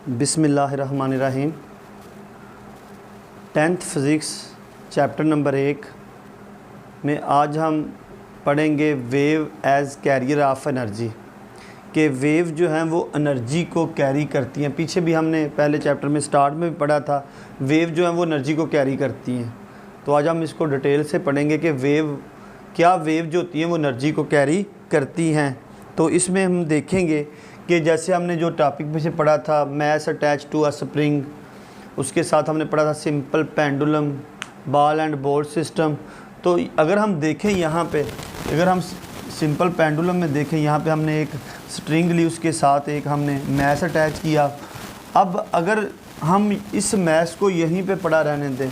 बिस्मिल्लाहिर्रहमानिर्रहीम। 10th physics chapter number 1 में आज हम पढ़ेंगे wave as career of energy, कि वेव जो हैं वो एनर्जी को कैरी करती हैं। पीछे भी हमने पहले चैप्टर में स्टार्ट में भी पढ़ा था, वेव जो हैं वो एनर्जी को कैरी करती हैं। तो आज हम इसको डिटेल से पढ़ेंगे कि वेव जो होती हैं वो एनर्जी को कैरी करती हैं। तो इसमें हम देखेंगे कि जैसे हमने जो टॉपिक में से पढ़ा था, mass attach to a spring, उसके साथ हमने पढ़ा था simple pendulum, ball and board system. तो अगर हम देखें यहाँ पे, अगर हम सिंपल पेंडुलम में देखें, यहाँ पे हमने एक स्ट्रिंग ली, उसके साथ एक हमने मैस अटैच किया। अब अगर हम इस मैस को यहीं पे पड़ा रहने दें,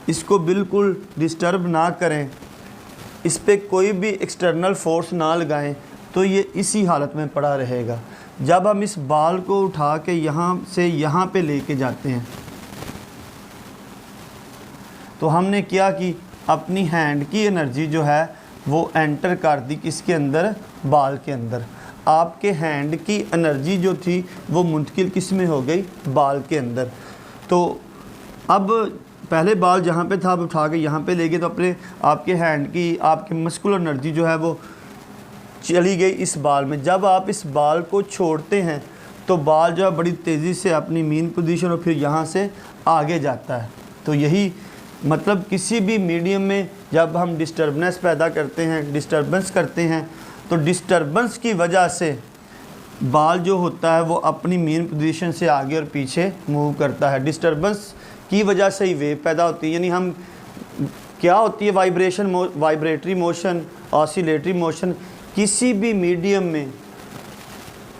इसको बिल्कुल डिस्टर्ब ना करें, इस पर कोई भी एक्सटर्नल फोर्स ना लगाएं, तो ये इसी हालत में पड़ा रहेगा। जब हम इस बॉल को उठा के यहाँ से यहाँ पे लेके जाते हैं, तो हमने क्या कि अपनी हैंड की एनर्जी जो है वो एंटर कर दी किसके अंदर, बॉल के अंदर। आपके हैंड की एनर्जी जो थी वो मुंतकिल किस में हो गई, बॉल के अंदर। तो अब पहले बॉल जहाँ पे था, अब उठा के यहाँ पे ले गए, तो अपने आपके हैंड की, आपकी मस्कुलर एनर्जी जो है वो चली गई इस बॉल में। जब आप इस बॉल को छोड़ते हैं तो बॉल जो है बड़ी तेज़ी से अपनी मीन पोजीशन और फिर यहाँ से आगे जाता है। तो यही मतलब किसी भी मीडियम में जब हम डिस्टर्बेंस पैदा करते हैं, डिस्टर्बेंस करते हैं, तो डिस्टर्बेंस की वजह से बॉल जो होता है वो अपनी मीन पोजीशन से आगे और पीछे मूव करता है। डिस्टर्बेंस की वजह से ही वेव पैदा होती है। यानी हम क्या होती है, vibration, vibratory motion, oscillatory motion. किसी भी मीडियम में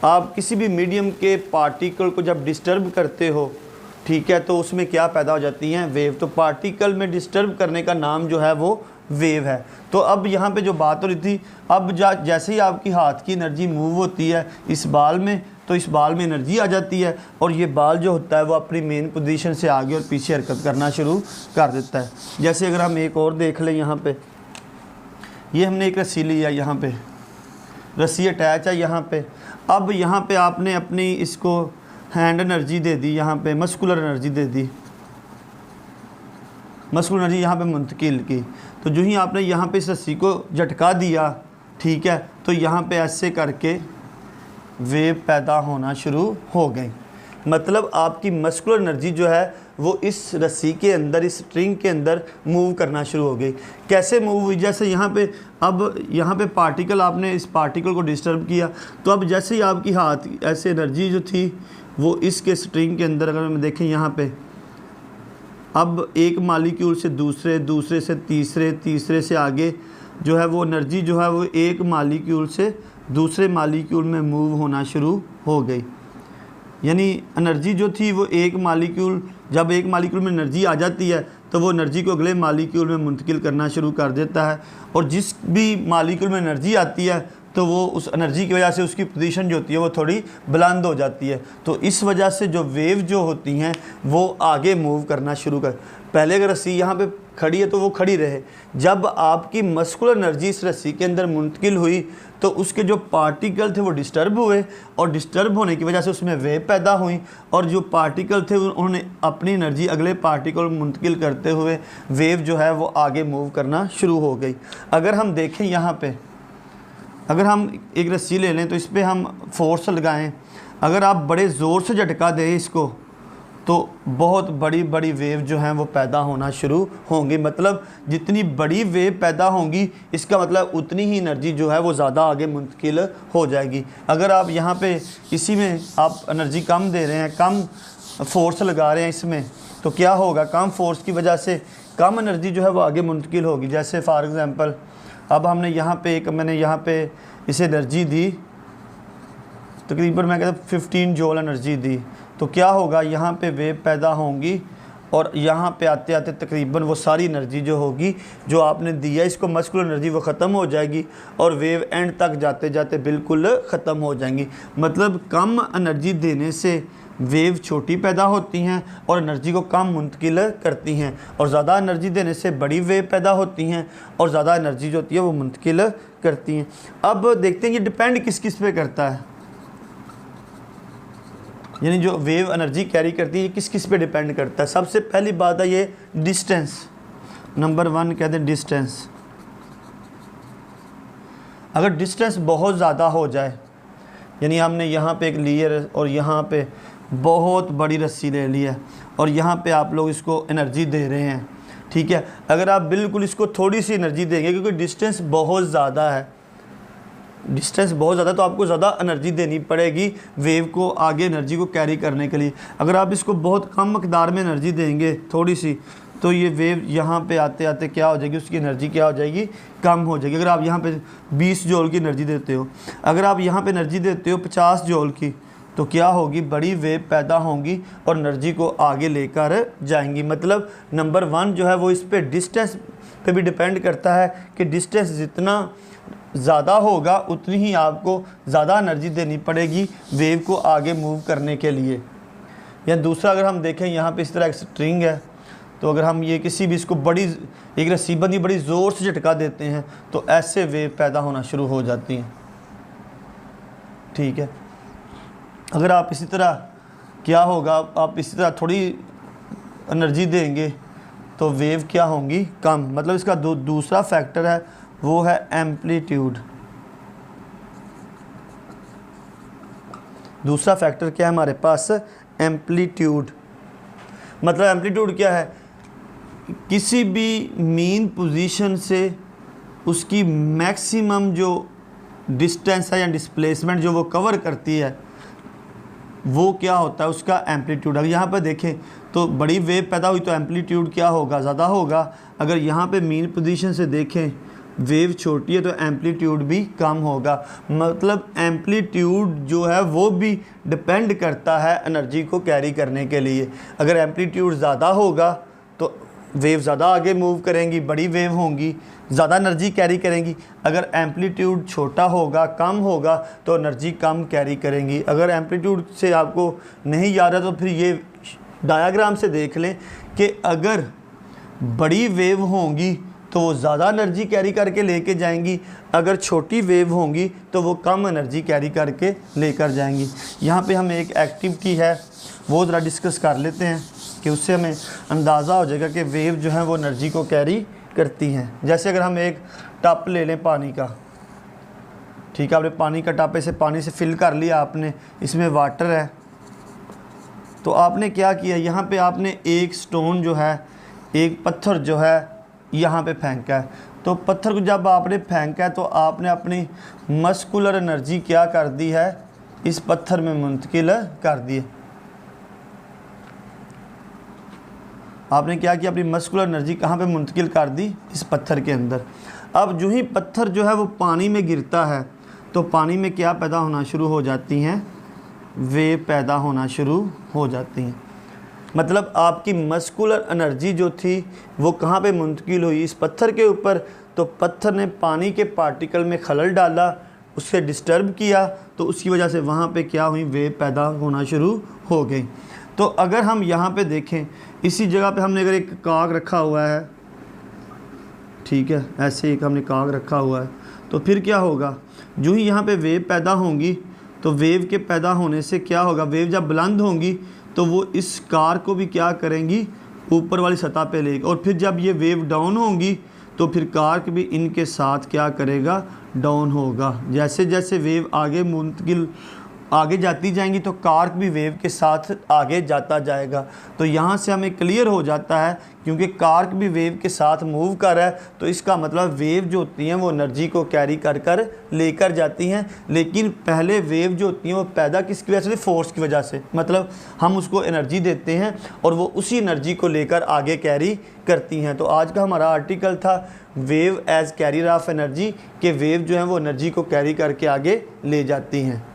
आप किसी भी मीडियम के पार्टिकल को जब डिस्टर्ब करते हो, ठीक है, तो उसमें क्या पैदा हो जाती हैं, वेव। तो पार्टिकल में डिस्टर्ब करने का नाम जो है वो वेव है। तो अब यहाँ पे जो बात हो रही थी, अब जैसे ही आपकी हाथ की एनर्जी मूव होती है इस बॉल में, तो इस बॉल में एनर्जी आ जाती है और ये बॉल जो होता है वो अपनी मेन पोजीशन से आगे और पीछे हरकत करना शुरू कर देता है। जैसे अगर हम एक और देख लें, यहाँ पे ये हमने एक रस्सी ली है, यहाँ पे रस्सी अटैच है यहाँ पे। अब यहाँ पे आपने अपनी इसको हैंड एनर्जी दे दी, यहाँ पे मस्कुलर एनर्जी दे दी, मस्कुलर एनर्जी यहाँ पे मुंतकिल की। तो जो ही आपने यहाँ पे इस रस्सी को झटका दिया, ठीक है, तो यहाँ पे ऐसे करके वेव पैदा होना शुरू हो गई। मतलब आपकी मस्कुलर एनर्जी जो है वो इस रस्सी के अंदर, इस स्ट्रिंग के अंदर मूव करना शुरू हो गई। कैसे मूव हुई, जैसे यहाँ पे, अब यहाँ पे पार्टिकल, आपने इस पार्टिकल को डिस्टर्ब किया, तो अब जैसे ही आपकी हाथ ऐसे एनर्जी जो थी वो इसके स्ट्रिंग के अंदर, अगर हम देखें यहाँ पे, अब एक मालिक्यूल से दूसरे, दूसरे से तीसरे, तीसरे से आगे जो है वो एनर्जी जो है वो एक मालिक्यूल से दूसरे मालिक्यूल में मूव होना शुरू हो गई। यानी एनर्जी जो थी वो एक मालिक्यूल, जब एक मालिक्यूल में एनर्जी आ जाती है तो वो एनर्जी को अगले मालिक्यूल में मुंतकिल करना शुरू कर देता है। और जिस भी मालिक्यूल में एनर्जी आती है तो वो उस एनर्जी की वजह से उसकी पोजीशन जो होती है वो थोड़ी बुलंद हो जाती है। तो इस वजह से जो वेव जो होती हैं वो आगे मूव करना शुरू कर। पहले अगर रस्सी यहाँ पे खड़ी है तो वो खड़ी रहे, जब आपकी मस्कुलर एनर्जी इस रस्सी के अंदर मुंतकिल हुई तो उसके जो पार्टिकल थे वो डिस्टर्ब हुए, और डिस्टर्ब होने की वजह से उसमें वेव पैदा हुई, और जो पार्टिकल थे उन्होंने अपनी एनर्जी अगले पार्टिकल में मुंतकिल करते हुए वेव जो है वो आगे मूव करना शुरू हो गई। अगर हम देखें यहाँ पे, अगर हम एक रस्सी ले लें तो इस पर हम फोर्स लगाएं, अगर आप बड़े ज़ोर से झटका दें इसको, तो बहुत बड़ी बड़ी वेव जो हैं वो पैदा होना शुरू होंगी। मतलब जितनी बड़ी वेव पैदा होंगी, इसका मतलब उतनी ही एनर्जी जो है वो ज़्यादा आगे मुंतकिल हो जाएगी। अगर आप यहाँ पे इसी में आप एनर्जी कम दे रहे हैं, कम फोर्स लगा रहे हैं इसमें, तो क्या होगा, कम फोर्स की वजह से कम एनर्जी जो है वो आगे मुंतकिल होगी। जैसे फॉर एग्ज़ाम्पल अब हमने यहाँ पे मैंने यहाँ पे इसे एनर्जी दी, तकरीबन मैं कहता 15 जूल एनर्जी दी, तो क्या होगा, यहाँ पे वेव पैदा होंगी और यहाँ पे आते आते तकरीबन वो सारी एनर्जी जो होगी जो आपने दिया, इसको मस्कुलर एनर्जी, वो ख़त्म हो जाएगी और वेव एंड तक जाते जाते बिल्कुल ख़त्म हो जाएंगी। मतलब कम एनर्जी देने से वेव छोटी पैदा होती हैं और एनर्जी को कम मुंतकिल करती हैं, और ज़्यादा एनर्जी देने से बड़ी वेव पैदा होती हैं और ज़्यादा एनर्जी जो होती है वो मुंतकिल करती हैं। अब देखते हैं ये डिपेंड किस किस पे करता है। यानी जो वेव एनर्जी कैरी करती है किस किस पे डिपेंड करता है। सबसे पहली बात है ये डिस्टेंस, नंबर 1 कहते हैं डिस्टेंस। अगर डिस्टेंस बहुत ज़्यादा हो जाए, यानी हमने यहाँ पे एक लेयर और यहाँ पे बहुत बड़ी रस्सी ले ली है और यहाँ पे आप लोग इसको एनर्जी दे रहे हैं, ठीक है। अगर आप बिल्कुल इसको थोड़ी सी एनर्जी देंगे, क्योंकि डिस्टेंस बहुत ज़्यादा है, डिस्टेंस बहुत ज़्यादा, तो आपको ज़्यादा एनर्जी देनी पड़ेगी वेव को आगे एनर्जी को कैरी करने के लिए। अगर आप इसको बहुत कम मकदार में एनर्जी देंगे थोड़ी सी, तो ये वेव यहाँ पे आते आते क्या हो जाएगी, उसकी एनर्जी क्या हो जाएगी, कम हो जाएगी। अगर आप यहाँ पे 20 जूल की एनर्जी देते हो, अगर आप यहाँ पे एनर्जी देते हो 50 जूल की, तो क्या होगी, बड़ी वेव पैदा होंगी और एनर्जी को आगे लेकर जाएंगी। मतलब नंबर 1 जो है वो इस पे डिस्टेंस पे भी डिपेंड करता है कि डिस्टेंस जितना ज़्यादा होगा उतनी ही आपको ज़्यादा एनर्जी देनी पड़ेगी वेव को आगे मूव करने के लिए। या दूसरा अगर हम देखें, यहाँ पे इस तरह एक स्ट्रिंग है, तो अगर हम ये किसी भी इसको बड़ी एक रस्सी बंदी बड़ी ज़ोर से झटका देते हैं तो ऐसे वेव पैदा होना शुरू हो जाती हैं, ठीक है। अगर आप इसी तरह क्या होगा, आप इसी तरह थोड़ी एनर्जी देंगे तो वेव क्या होंगी, कम। मतलब इसका दूसरा फैक्टर है वो है एम्पलीट्यूड। दूसरा फैक्टर क्या है हमारे पास, एम्पलीट्यूड। मतलब एम्पलीट्यूड क्या है, किसी भी मीन पोजीशन से उसकी मैक्सिमम जो डिस्टेंस है या डिस्प्लेसमेंट जो वो कवर करती है वो क्या होता है, उसका एम्पलीट्यूड। अगर यहाँ पर देखें तो बड़ी वेव पैदा हुई तो एम्पलीट्यूड क्या होगा, ज़्यादा होगा। अगर यहाँ पे मीन पोजीशन से देखें वेव छोटी है तो एम्पलीट्यूड भी कम होगा। मतलब एम्पलीट्यूड जो है वो भी डिपेंड करता है एनर्जी को कैरी करने के लिए। अगर एम्पलीट्यूड ज़्यादा होगा तो वेव ज़्यादा आगे मूव करेंगी, बड़ी वेव होंगी, ज़्यादा एनर्जी कैरी करेंगी। अगर एम्पलीट्यूड छोटा होगा, कम होगा, तो एनर्जी कम कैरी करेंगी। अगर एम्पलीट्यूड से आपको नहीं याद है तो फिर ये डायग्राम से देख लें कि अगर बड़ी वेव होंगी तो वो ज़्यादा एनर्जी कैरी करके लेके जाएंगी, अगर छोटी वेव होंगी तो वो कम एनर्जी कैरी करके लेकर जाएंगी। यहाँ पे हम एक एक्टिविटी है वो ज़रा डिस्कस कर लेते हैं कि उससे हमें अंदाज़ा हो जाएगा कि वेव जो है वो एनर्जी को कैरी करती हैं। जैसे अगर हम एक टप ले लें पानी का, ठीक है, आपने पानी का टप से पानी से फिल कर लिया आपने, इसमें वाटर है, तो आपने क्या किया, यहाँ पे आपने एक स्टोन जो है, एक पत्थर जो है यहाँ पे फेंका है। तो पत्थर को जब आपने फेंका है तो आपने अपनी मस्कुलर एनर्जी क्या कर दी है, इस पत्थर में मुंतकिल कर दी है। आपने क्या किया, अपनी मस्कुलर एनर्जी कहाँ पे मुंतकिल कर दी, इस पत्थर के अंदर। अब जो ही पत्थर जो है वो पानी में गिरता है तो पानी में क्या पैदा होना शुरू हो जाती हैं, वेव पैदा होना शुरू हो जाती हैं। मतलब आपकी मस्कुलर एनर्जी जो थी वो कहाँ पे मुंतकिल हुई, इस पत्थर के ऊपर। तो पत्थर ने पानी के पार्टिकल में खलल डाला, उसे डिस्टर्ब किया, तो उसकी वजह से वहाँ पे क्या हुई, वेव पैदा होना शुरू हो गई। तो अगर हम यहाँ पे देखें, इसी जगह पे हमने अगर एक काग रखा हुआ है, ठीक है, ऐसे एक हमने काग रखा हुआ है, तो फिर क्या होगा, जो ही यहाँ पे वेव पैदा होंगी तो वेव के पैदा होने से क्या होगा, वेव जब बुलंद होंगी तो वो इस कार को भी क्या करेंगी, ऊपर वाली सतह पे लेगी, और फिर जब ये वेव डाउन होंगी तो फिर कार भी इनके साथ क्या करेगा, डाउन होगा। जैसे जैसे वेव आगे मुंतकिल आगे जाती जाएंगी तो कार्क भी वेव के साथ आगे जाता जाएगा। तो यहाँ से हमें क्लियर हो जाता है, क्योंकि कार्क भी वेव के साथ मूव कर रहा है, तो इसका मतलब वेव जो होती हैं वो एनर्जी को कैरी कर कर लेकर जाती हैं। लेकिन पहले वेव जो होती हैं वो पैदा किसकी वजह से, फोर्स की वजह से। मतलब हम उसको एनर्जी देते हैं और वो उसी एनर्जी को लेकर आगे कैरी करती हैं। तो आज का हमारा आर्टिकल था wave as carrier of energy, कि वेव जो है वो एनर्जी को कैरी करके आगे ले जाती हैं।